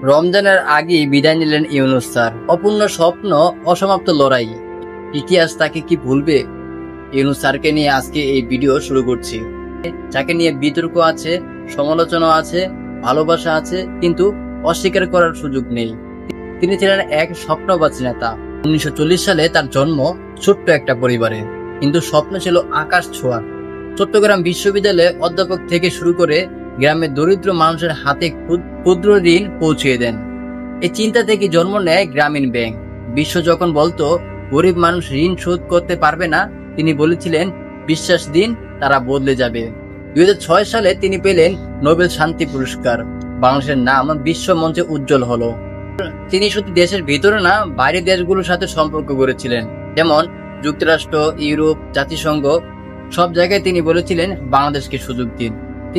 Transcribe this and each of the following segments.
রমজানের আগেই বিদায় নিলেন ইউনূস স্যার। অপূর্ণ স্বপ্ন, অসমাপ্ত লড়াই, ইতিহাস তাকে কি ভুলবে? ইউনূস স্যারকে নিয়ে আজকে এই ভিডিও শুরু করছি, যাকে নিয়ে বিতর্ক আছে, সমালোচনা আছে, ভালোবাসা আছে, কিন্তু অস্বীকার করার সুযোগ নেই। তিনি ছিলেন এক স্বপ্নবাজ নেতা। 1940 সালে তার জন্ম ছোট্ট একটা পরিবারে, কিন্তু স্বপ্ন ছিল আকাশ ছোঁয়ার। চট্টগ্রাম বিশ্ববিদ্যালয়ে অধ্যাপক থেকে শুরু করে গ্রামের দরিদ্র মানুষের হাতে ক্ষুদ্র ঋণ পৌঁছিয়ে দেন। এই চিন্তা থেকে জন্ম নেয় গ্রামীণ ব্যাংক। বিশ্ব যখন বলতো গরিব মানুষ ঋণ শোধ করতে পারবে না, তিনি বলেছিলেন বিশ্বাস দিন, তারা বদলে যাবে। 2006 সালে তিনি পেলেন নোবেল শান্তি পুরস্কার। বাংলাদেশের নাম বিশ্ব মঞ্চে উজ্জ্বল হলো। তিনি শুধু দেশের ভিতরে না, বাইরের দেশগুলোর সাথে সম্পর্ক গড়েছিলেন, যেমন যুক্তরাষ্ট্র, ইউরোপ, জাতিসংঘ। সব জায়গায় তিনি বলেছিলেন বাংলাদেশকে সুযোগ দিন।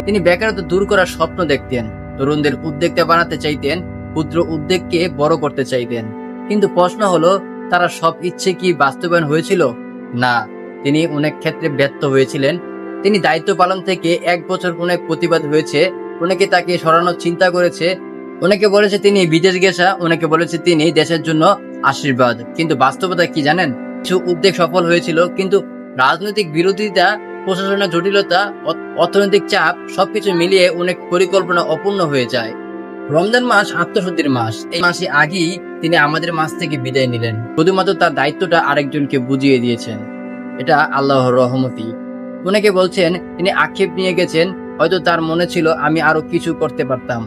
তিনি বেকারত্ব দূর করার স্বপ্ন দেখতেন, তরুণদের উদ্যোক্তা বানাতে চাইতেন, ক্ষুদ্র উদ্যোগকে বড় করতে চাইতেন। কিন্তু প্রশ্ন হলো, তারা সব ইচ্ছে কি বাস্তবায়ন হয়েছিল? না, তিনি অনেক ক্ষেত্রে ব্যর্থ হয়েছিলেন। তিনি দায়িত্ব পালন থেকে 1 বছর অনেক প্রতিবাদ হয়েছে, অনেকে তাকে সরানোর চিন্তা করেছে, অনেকে বলেছে তিনি বিদেশ গেছা, অনেকে বলেছে তিনি দেশের জন্য আশীর্বাদ। কিন্তু বাস্তবতা কি জানেন? কিছু উদ্যোগ সফল হয়েছিল, কিন্তু রাজনৈতিক বিরোধিতা, প্রশাসনের জটিলতা, অর্থনৈতিক চাপ সবকিছু মিলিয়ে অনেক পরিকল্পনা অপূর্ণ হয়ে যায়। রমজান মাস আত্মশুদ্ধির মাস। এই মাসে আগেই তিনি আমাদের মাছ থেকে বিদায় নিলেন। শুধুমাত্র তার দায়িত্বটা আরেকজনকে বুঝিয়ে দিয়েছেন। এটা আল্লাহর রহমতি। অনেকে বলছেন তিনি আক্ষেপ নিয়ে গেছেন, হয়তো তার মনে ছিল আমি আরো কিছু করতে পারতাম।